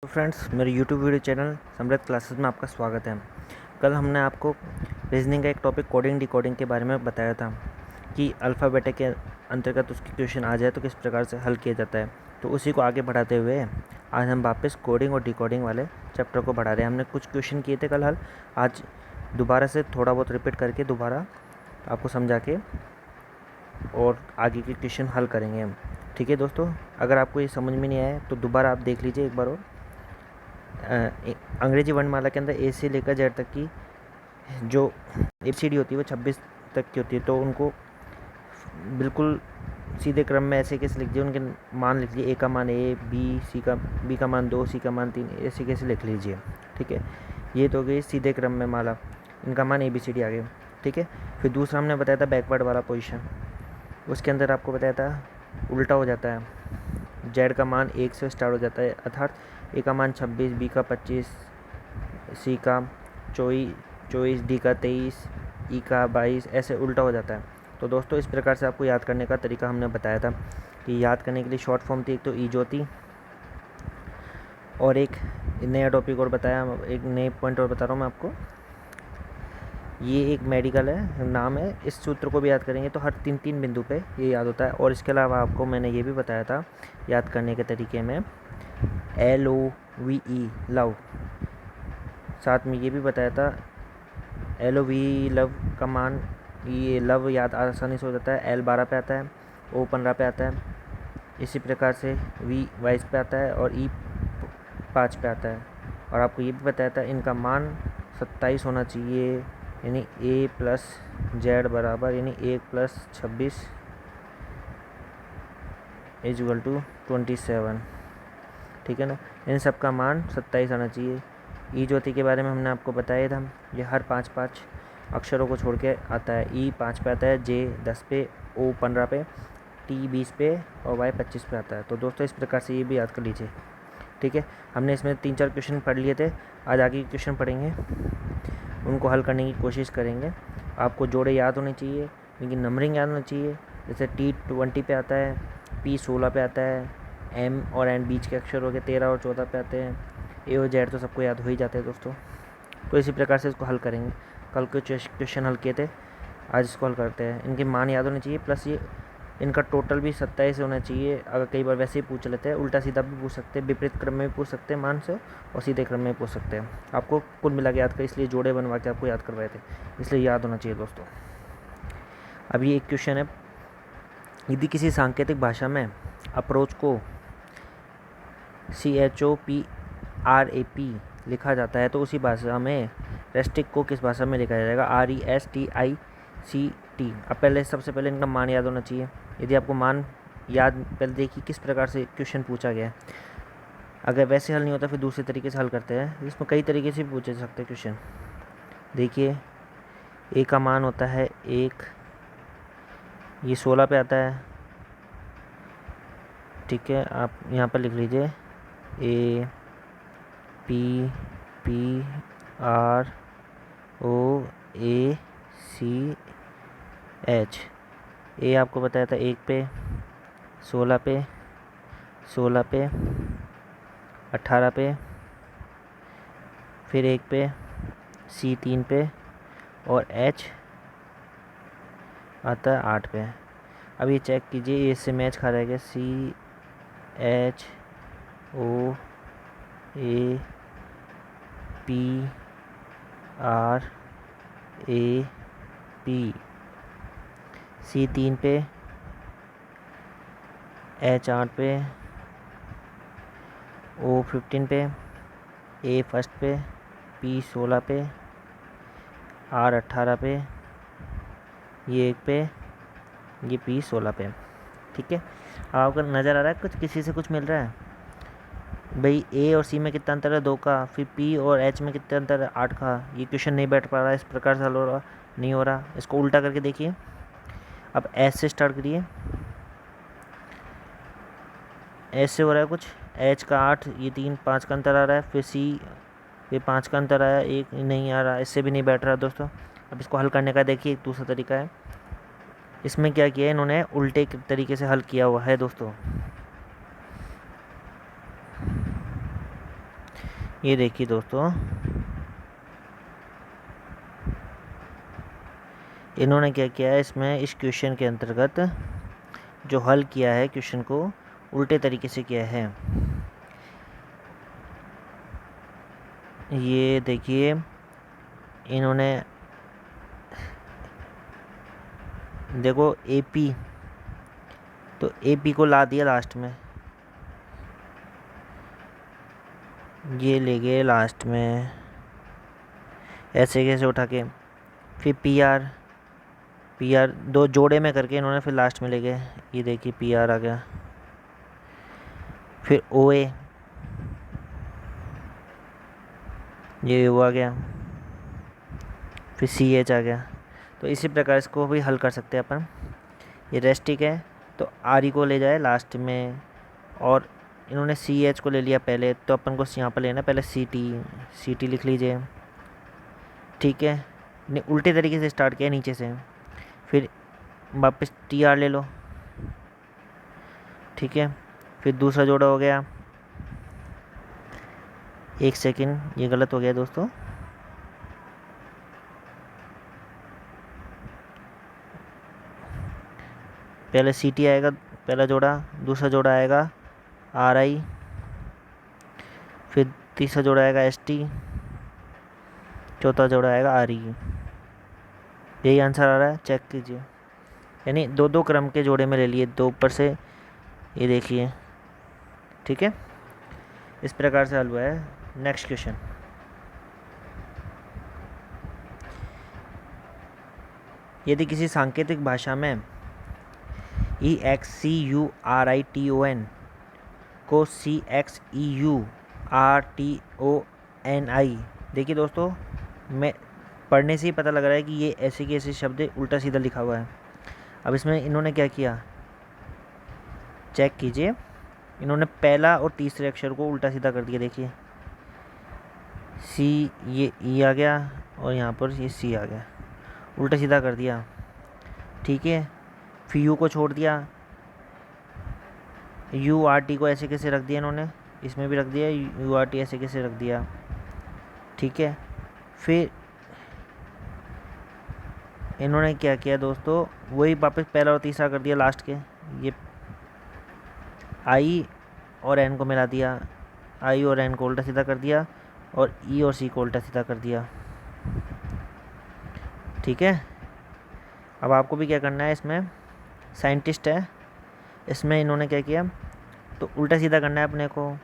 तो फ्रेंड्स, मेरे YouTube video channel समृद्ध क्लासेस में आपका स्वागत है। कल हमने आपको रीजनिंग का एक टॉपिक कोडिंग डिकोडिंग के बारे में बताया था कि अल्फ़ाबेट के अंतर्गत उसकी क्वेश्चन आ जाए तो किस प्रकार से हल किया जाता है। तो उसी को आगे बढ़ाते हुए आज हम वापस कोडिंग और डिकोडिंग वाले चैप्टर को बढ़ा रहे हैं। हमने कुछ क्वेश्चन किए थे कल हल, आज दोबारा से थोड़ा बहुत रिपीट करके दोबारा आपको समझा के और आगे के क्वेश्चन हल करेंगे हम। ठीक है दोस्तों, अगर आपको ये समझ में नहीं आया तो दोबारा आप देख लीजिए एक बार और। अंग्रेजी वर्णमाला के अंदर ए से लेकर जेड तक की जो ABCD होती है वो 26 तक की होती है, तो उनको बिल्कुल सीधे क्रम में ऐसे कैसे लिख लीजिए, उनके मान लिख लीजिए। ए का मान ए, बी का मान 2, सी का मान 3, ऐसे कैसे लिख लीजिए। ठीक है, ये तो हो गई सीधे क्रम में माला, इनका मान ABCD आ गया। ठीक है, फिर दूसरा हमने बताया था बैकवर्ड वाला पोजीशन, उसके अंदर आपको बताया था उल्टा हो जाता है। जेड का मान 1 से स्टार्ट हो जाता है, अर्थात ए का मान 26, बी का 25, सी का 24, डी का 23, ई का 22, ऐसे उल्टा हो जाता है। तो दोस्तों, इस प्रकार से आपको याद करने का तरीका हमने बताया था कि याद करने के लिए शॉर्ट फॉर्म थी एक तो ई ज्योति, और एक नया टॉपिक और बताया, एक नए पॉइंट और बता रहा हूँ मैं आपको। ये एक मेडिकल है, नाम है। इस सूत्र को भी याद करेंगे तो हर 3 बिंदु पे ये याद होता है। और इसके अलावा आपको मैंने ये भी बताया था याद करने के तरीके में LOVE लव, साथ में ये भी बताया था LOVE लव का मान, ये लव याद आसानी से हो जाता है। L 12 पे आता है, O 15 पे आता है, इसी प्रकार से V 22 पे आता है और E 5 पे आता है। और आपको ये भी बताया था इनका मान 27 होना चाहिए, यानी A प्लस जेड बराबर, यानी 1 प्लस 26 इजल टू 27। ठीक है ना, इन सब का मान 27 आना चाहिए। ई ज्योति के बारे में हमने आपको बताया था, ये हर 5 अक्षरों को छोड़ के आता है। ई 5 पे आता है, जे 10 पे, O 15 पे, टी 20 पे और वाई 25 पे आता है। तो दोस्तों, इस प्रकार से ये भी याद कर लीजिए। ठीक है, हमने इसमें 3-4 क्वेश्चन पढ़ लिए थे, आज आगे के क्वेश्चन पढ़ेंगे, उनको हल करने की कोशिश करेंगे। आपको जोड़े याद होने चाहिए, लेकिन नंबरिंग याद होना चाहिए। जैसे T 20 पे आता है, P 16 पे आता है, M और N बीच के अक्षर हो गए 13 और 14 पे आते हैं, A और Z तो सबको याद हो ही जाते हैं दोस्तों। तो इसी प्रकार से इसको हल करेंगे। कल के क्वेश्चन हल किए थे, आज इसको हल करते हैं। इनके मान याद होने चाहिए, प्लस ये इनका टोटल भी 27 होना चाहिए। अगर कई बार वैसे ही पूछ लेते हैं, उल्टा सीधा भी पूछ सकते हैं, विपरीत क्रम में भी पूछ सकते हैं मान से, और सीधे क्रम में भी पूछ सकते हैं। आपको कुल मिला के याद कर, इसलिए जोड़े बनवा के आपको याद करवाए थे, इसलिए याद होना चाहिए दोस्तों। अभी एक क्वेश्चन है, यदि किसी सांकेतिक भाषा में अप्रोच को CHOPRAP लिखा जाता है तो उसी भाषा में रेस्ट्रिक्ट को किस भाषा में लिखा जाएगा? RESTICT। अब पहले सबसे पहले इनका मान याद होना चाहिए। यदि आपको मान याद, पहले देखिए किस प्रकार से क्वेश्चन पूछा गया है। अगर वैसे हल नहीं होता फिर दूसरे तरीके से हल करते हैं, इसमें कई तरीके से पूछे जा सकते हैं क्वेश्चन। देखिए, ए का मान होता है 1, ये 16 पे आता है। ठीक है, आप यहाँ पर लिख लीजिए APPROACH। ए आपको बताया था 1 पे, 16 पे, 16 पे, 18 पे, फिर 1 पे, C 3 पे और H आता है 8 पे। अब ये चेक कीजिए, ये इससे मैच खा रहेगा। CHOAPRAP, C 3 पे, H 8 पे, O 15 पे, A फर्स्ट पे, P 16 पे, R 18 पे, ये 1 पे, ये P 16 पे। ठीक है, आपको नज़र आ रहा है कुछ, किसी से कुछ मिल रहा है भाई? A और C में कितना अंतर है? 2 का। फिर P और H में कितना अंतर है? 8 का। ये क्वेश्चन नहीं बैठ पा रहा है, इस प्रकार से हल हो रहा नहीं हो रहा। इसको उल्टा करके देखिए। अब S से स्टार्ट करिए, S से हो रहा है कुछ, H का 8, ये 3 5 का अंतर आ रहा है। फिर C, ये 5 का अंतर आया, 1 नहीं आ रहा, इससे भी नहीं बैठ रहा दोस्तों। अब इसको हल करने का देखिए एक दूसरा तरीका है। इसमें क्या किया है इन्होंने, उल्टे तरीके से हल किया हुआ है दोस्तों। ये देखिए दोस्तों, इन्होंने क्या किया है इसमें, इस क्वेश्चन के अंतर्गत जो हल किया है क्वेश्चन को उल्टे तरीके से किया है। ये देखिए, इन्होंने देखो एपी, तो एपी को ला दिया लास्ट में, ये ले गए लास्ट में ऐसे कैसे उठा के, फिर पीआर, पीआर दो जोड़े में करके इन्होंने फिर लास्ट में ले गए, ये देखिए पीआर आ गया, फिर ओए, ये ओ आ गया, फिर सी एच आ गया। तो इसी प्रकार इसको भी हल कर सकते हैं अपन। ये रेस्टिक है तो आर ई को ले जाए लास्ट में, और इन्होंने सी एच को ले लिया पहले, तो अपन को यहाँ पर लेना पहले सी टी लिख लीजिए, ठीक है। उल्टे तरीके से स्टार्ट किया नीचे से, फिर वापस टी आर ले लो, ठीक है। फिर दूसरा जोड़ा हो गया, एक सेकंड, ये गलत हो गया दोस्तों, पहले सी टी आएगा पहला जोड़ा, दूसरा जोड़ा आएगा आर आई, फिर तीसरा जोड़ा आएगा एस टी, चौथा जोड़ा आएगा आर ई। यही आंसर आ रहा है, चेक कीजिए। यानी दो दो क्रम के जोड़े में ले लिए, दो ऊपर से, ये देखिए, ठीक है। इस प्रकार से हल हुआ है। नेक्स्ट क्वेश्चन, यदि किसी सांकेतिक भाषा में E X C U R I T O N को C X E U R T O N I, देखिए दोस्तों, मैं पढ़ने से ही पता लग रहा है कि ये ऐसे के ऐसे शब्द उल्टा सीधा लिखा हुआ है। अब इसमें इन्होंने क्या किया, चेक कीजिए, इन्होंने पहला और तीसरे अक्षर को उल्टा सीधा कर दिया, देखिए सी, ये ई आ गया और यहाँ पर ये सी आ गया, उल्टा सीधा कर दिया, ठीक है। फिर यू को छोड़ दिया, यू आर टी को ऐसे कैसे रख दिया इन्होंने, इसमें भी रख दिया, यू आर टी ऐसे कैसे रख दिया, ठीक है। फिर इन्होंने क्या किया दोस्तों, वही वापस पहला और तीसरा कर दिया लास्ट के, ये आई और एन को मिला दिया, आई और एन को उल्टा सीधा कर दिया, और ई और सी को उल्टा सीधा कर दिया, ठीक है। अब आपको भी क्या करना है, इसमें साइंटिस्ट है, इसमें इन्होंने क्या किया, तो उल्टा सीधा करना है अपने को,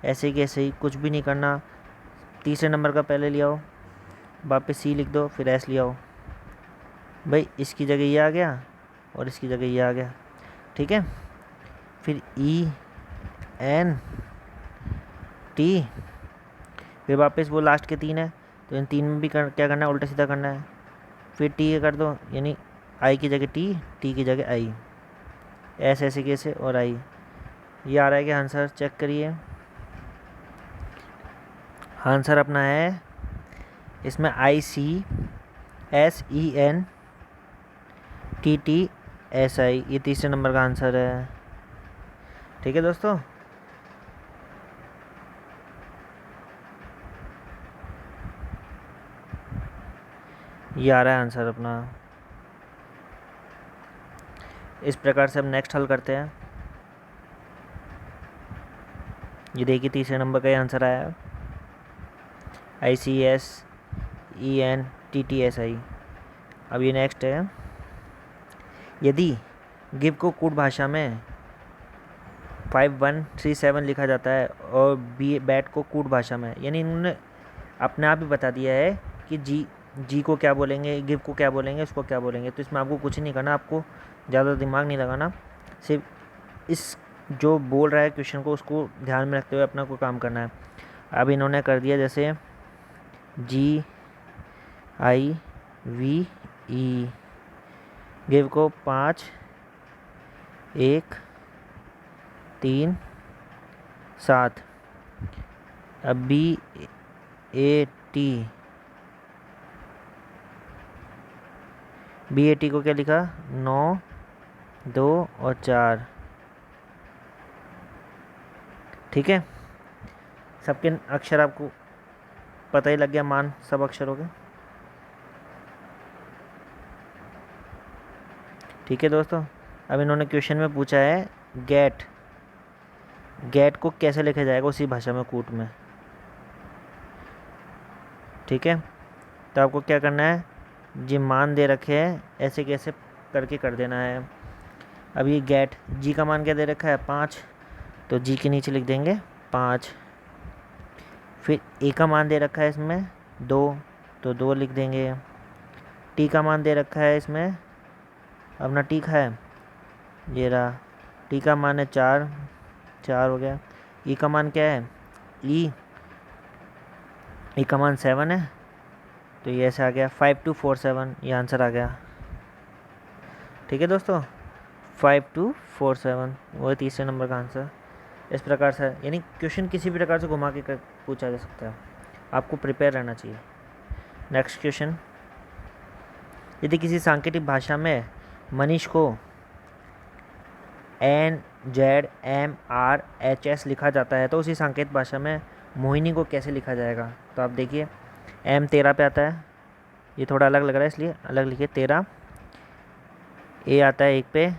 ऐसे ही ऐसे ही, कुछ भी नहीं करना। तीसरे नंबर का पहले ले आओ, वापस सी लिख दो, फिर एस ले आओ, भाई इसकी जगह ये आ गया और इसकी जगह ये आ गया, ठीक है। फिर ई एन टी, फिर वापस वो लास्ट के तीन है, तो इन तीन में भी क्या करना है, उल्टा सीधा करना है। फिर टी कर दो, यानी आई की जगह टी, टी की जगह आई, ऐसे ऐसे कैसे और आई। ये आ रहा है कि आंसर चेक करिए, आंसर अपना है इसमें I C S E N T T S I, ये तीसरे नंबर का आंसर है, ठीक है दोस्तों। ये आ रहा है आंसर अपना। इस प्रकार से हम नेक्स्ट हल करते हैं। ये देखिए तीसरे नंबर का ही आंसर आया है, I C S E N T T S I. अब ये नेक्स्ट है, यदि गिव को कूट भाषा में 5137 लिखा जाता है और बी बैट को कूट भाषा में, यानी इन्होंने अपने आप ही बता दिया है कि जी को क्या बोलेंगे, गिव को क्या बोलेंगे, उसको क्या बोलेंगे। तो इसमें आपको कुछ नहीं करना, आपको ज़्यादा दिमाग नहीं लगाना, सिर्फ इस जो बोल रहा है क्वेश्चन को उसको ध्यान में रखते हुए अपना को काम करना है। अब इन्होंने कर दिया जैसे जी आई वी ई, गिव को 5 1 3 7, अब B A T, B A T को क्या लिखा, 9 2 और 4, ठीक है। सबके अक्षर आपको पता ही लग गया, मान सब अक्षरों के। ठीक है दोस्तों, अब इन्होंने क्वेश्चन में पूछा है गेट, गेट को कैसे लिखा जाएगा उसी भाषा में, कूट में। ठीक है, तो आपको क्या करना है, जी मान दे रखे हैं, ऐसे कैसे करके कर देना है। अब ये गेट, जी का मान क्या दे रखा है 5, तो जी के नीचे लिख देंगे 5। फिर ए का मान दे रखा है इसमें 2, तो 2 लिख देंगे। टी का मान दे रखा है इसमें, अपना टी का है ये रहा, टी का मान है 4, 4 हो गया। ई का मान क्या है, ई का मान 7 है, तो ये ऐसे आ गया 5247, ये आंसर आ गया। ठीक है दोस्तों, 5247 वो तीसरे नंबर का आंसर। इस प्रकार से यानी क्वेश्चन किसी भी प्रकार से घुमा के पूछा जा सकता है, आपको प्रिपेयर रहना चाहिए। नेक्स्ट क्वेश्चन, यदि किसी सांकेतिक भाषा में मनीष को NZMRHS लिखा जाता है तो उसी सांकेतिक भाषा में मोहिनी को कैसे लिखा जाएगा। तो आप देखिए, M 13 पे आता है, ये थोड़ा अलग लग रहा है इसलिए अलग लिखिए 13। A आता है 1 पे,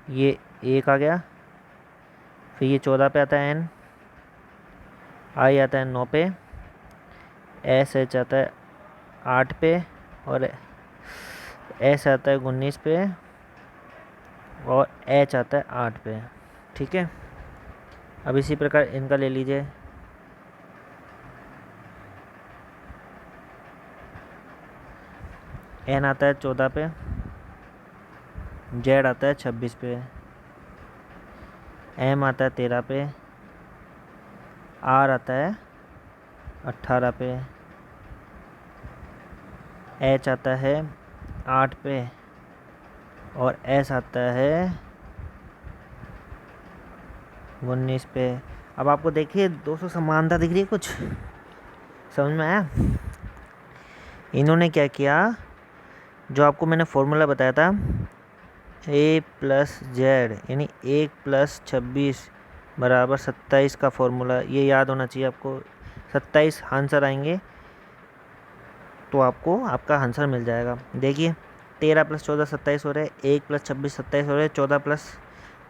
ये 1 आ गया। फिर ये 14 पे आता है N, I आता है 9 पे, SH आता है 8 पे, और S आता है 19 पे, और H आता है 8 पे। ठीक है, अब इसी प्रकार इनका ले लीजिए। N आता है 14 पे, Z आता है 26 पे, M आता है 13 पे, R आता है 18 पे, H आता है 8 पे, और S आता है 19 पे। अब आपको देखिए दोस्तों समानता दिख रही है, कुछ समझ में आया। इन्होंने क्या किया, जो आपको मैंने फॉर्मूला बताया था A + Z यानी 1 + 26 बराबर 27 का फॉर्मूला, ये याद होना चाहिए आपको। 27 आंसर आएंगे तो आपको आपका आंसर मिल जाएगा। देखिए 13 + 14 27 हो रहे, 1 + 26 27 हो रहे, 14 +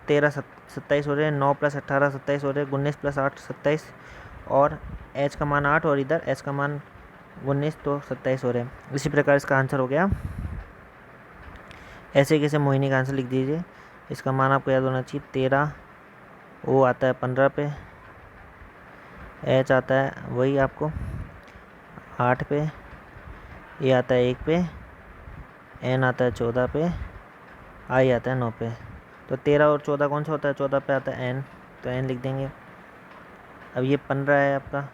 13 27 हो रहे, 9 + 18 27 हो रहे, 19 + 8 27, और H का मान 8 और इधर S का मान 19, तो 27 हो रहे। इसी प्रकार इसका आंसर हो गया। ऐसे कैसे मोहिनी का आंसर लिख दीजिए। इसका मान आपको याद होना चाहिए 13, O आता है 15 पे, H आता है वही आपको 8 पे, A आता है 1 पे, N आता है 14 पे, I आता है 9 पे। तो 13 और 14 कौन सा होता है, 14 पे आता है N, तो N लिख देंगे। अब ये 15 है आपका,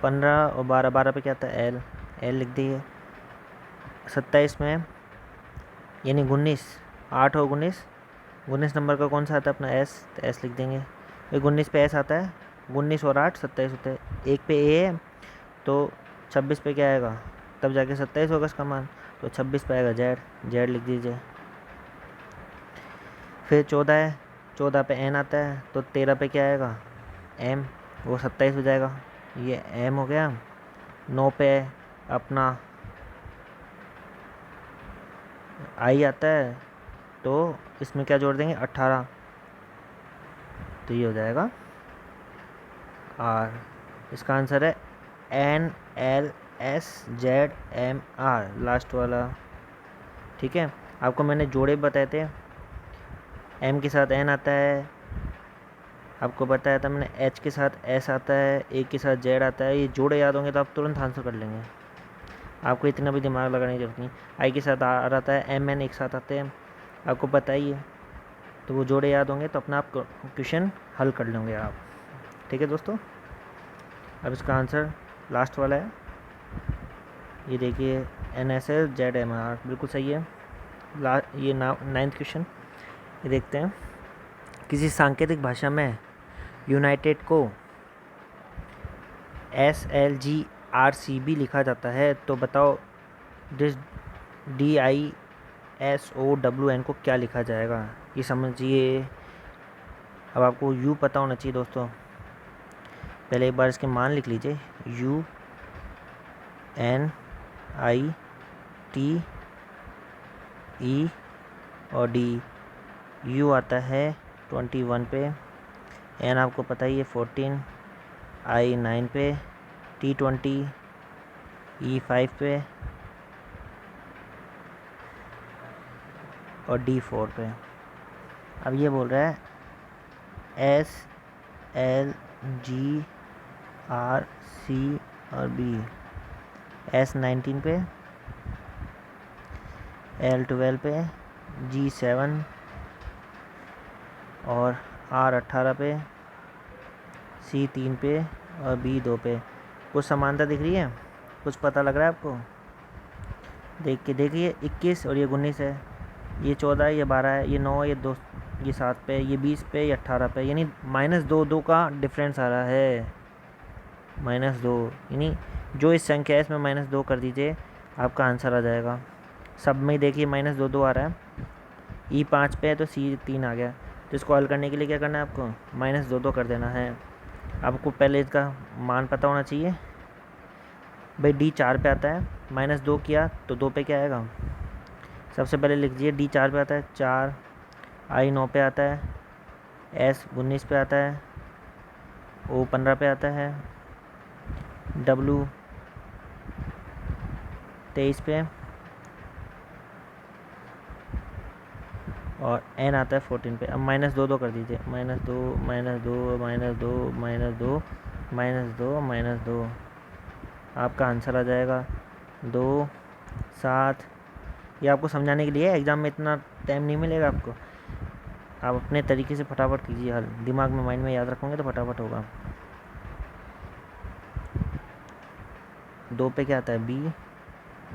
15 और 12, 12 पे क्या आता है L, L लिख दीजिए। 27 में यानी 19, 8 और 19, 19 नंबर का कौन सा आता है अपना S, तो S लिख देंगे। ये 19 पे S आता है, 19 और 8 27 होते हैं। 1 पे A है तो 26 पे क्या आएगा, तब जाके 27 होगा इसका मान, तो 26 पे आएगा Z, Z लिख दीजिए। फिर 14 है, 14 पे N आता है, तो 13 पे क्या आएगा M, वो 27 हो जाएगा, ये M हो गया। 9 पे अपना I आता है, तो इसमें क्या जोड़ देंगे 18, तो ये हो जाएगा R। इसका आंसर है NLSZMR लास्ट वाला। ठीक है, आपको मैंने जोड़े बताए थे, M के साथ N आता है, आपको बताया था मैंने H के साथ S आता है, A के साथ Z आता है। ये जोड़े याद होंगे तो आप तुरंत आंसर कर लेंगे, आपको इतना भी दिमाग लगाने की जरूरत नहीं। I के साथ R आता है, M N एक साथ आते हैं, आपको पता ही है। तो वो जोड़े याद होंगे तो अपना आप क्वेश्चन हल कर लेंगे आप। ठीक है दोस्तों, अब इसका आंसर लास्ट वाला है, ये देखिए NSSZMR बिल्कुल सही है। ये 9th क्वेश्चन, ये देखते हैं। किसी सांकेतिक भाषा में यूनाइटेड को SLGRCB लिखा जाता है, तो बताओ DISOWN को क्या लिखा जाएगा, ये समझिए। अब आपको यू पता होना चाहिए दोस्तों, पहले एक बार इसके मान लिख लीजिए, U N I T E और D। U आता है 21 पे, N आपको पता ही है 14, I 9 पे, T 20, E 5 पे और D 4 पे। अब ये बोल रहा है S L G R C और B। S 19 पे, L 12 पे, G 7 और R 18 पे, C 3 पे और B 2 पे। कुछ समानता दिख रही है, कुछ पता लग रहा है आपको? देख के देखिए, 21 और ये 19 है, ये 14 है, ये 12 है, ये 9 है, ये 2, ये 7 पे, ये 20 पे, ये 18 पे, यानी -2 का डिफरेंस आ रहा है। -2 यानी जो इस संख्या है इसमें -2 कर दीजिए, आपका आंसर आ जाएगा। सब में देखिए -2 आ रहा है। E 5 पे है तो C 3 आ गया। तो इसको हल करने के लिए क्या करना है आपको? -2 कर देना है। आपको पहले इसका मान पता होना चाहिए। भाई D 4 पे आता है, -2 किया तो 2 पे क्या आएगा? सबसे पहले लिख दीजिए, D 4 पे आता है 4, I 9 पे आता है, S 19 पे आता है, O 15 पे आता है, W 23 पे और N आता है 14 पे। अब -2 कर दीजिए, -2 -2 -2 -2 -2 -2, आपका आंसर आ जाएगा 2 7। ये आपको समझाने के लिए, एग्ज़ाम में इतना टाइम नहीं मिलेगा आपको, आप अपने तरीके से फटाफट कीजिए हल, दिमाग में माइंड में याद रखोगे तो फटाफट होगा। 2 पे क्या आता है? B,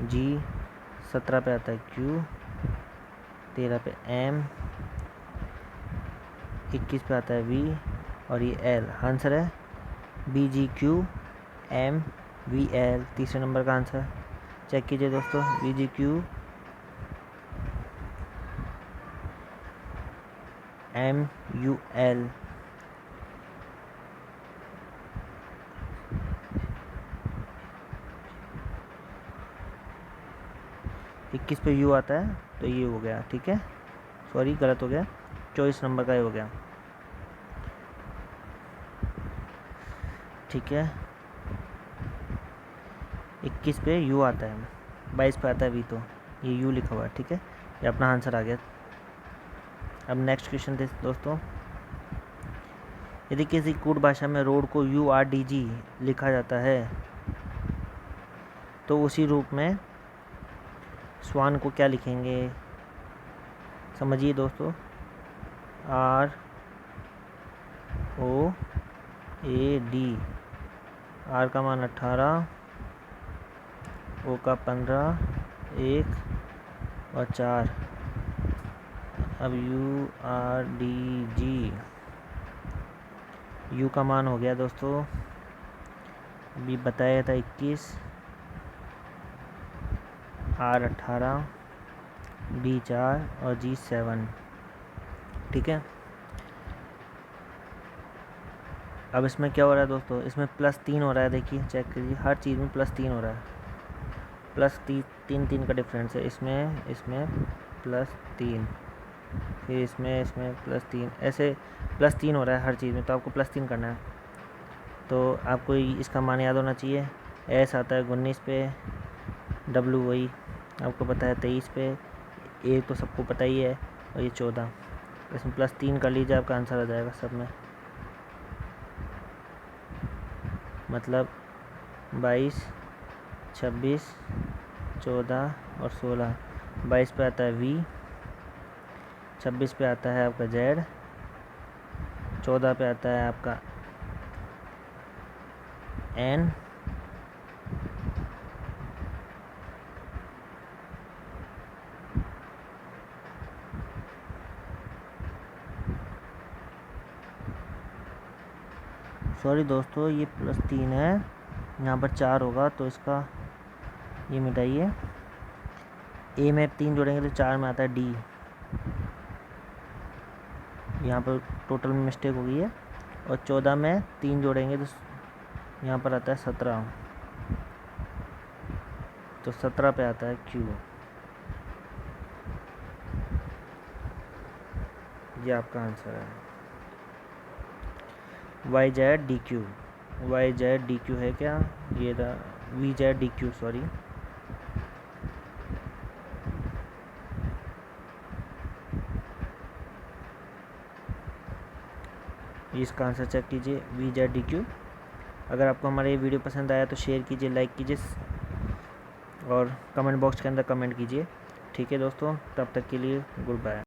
G 17 पे आता है Q, 13 पे M, 21 पे आता है V और ये L। आंसर है B G Q M V L, तीसरे नंबर का आंसर। चेक कीजिए दोस्तों, B G Q M U L। इक्कीस पे U आता है तो ये हो गया, ठीक है, सॉरी गलत हो गया, 24 नंबर का ये हो गया, ठीक है। 21 पे U आता है, 22 पे आता है V, तो ये U लिखा हुआ है, ठीक है, ये अपना आंसर आ गया। अब नेक्स्ट क्वेश्चन दोस्तों, यदि किसी कूट भाषा में रोड को URDG लिखा जाता है तो उसी रूप में स्वान को क्या लिखेंगे? समझिए दोस्तों, R O A D, R का मान 18, O का 15, 1 और 4। अब URDG, U का मान हो गया दोस्तों, अभी बताया था 21, R 18, D 4 और G 7, ठीक है। अब इसमें क्या हो रहा है दोस्तों? इसमें +3 हो रहा है, देखिए चेक करिए, हर चीज़ में +3 हो रहा है, +3 का डिफरेंस है। इसमें +3, फिर इसमें +3, ऐसे +3 हो रहा है हर चीज़ में, तो आपको +3 करना है। तो आपको इसका मान याद होना चाहिए। S आता है 19 पे, W वही आपको पता है 23 पे, A तो सबको पता ही है, और ये 14, इसमें +3 कर लीजिए, आपका आंसर आ जाएगा सब में, मतलब 22, 26, 14 और 16। 22 पे आता है V, 26 पे आता है आपका Z, 14 पे आता है आपका N, सॉरी दोस्तों ये +3 है, यहाँ पर 4 होगा तो इसका ये मिटाइए, A में 3 जोड़ेंगे तो 4 में आता है D, यहाँ पर टोटल में मिस्टेक हो गई है, और 14 में 3 जोड़ेंगे तो यहाँ पर आता है 17, तो 17 पे आता है Q। ये आपका आंसर है। Y Z D Q, Y Z D Q है क्या? ये रहा V Z D Q, sorry. इसका आंसर चेक कीजिए, वी जेड डी क्यू। अगर आपको हमारा ये वीडियो पसंद आया तो शेयर कीजिए, लाइक कीजिए और कमेंट बॉक्स के अंदर कमेंट कीजिए। ठीक है दोस्तों, तब तक के लिए गुड बाय।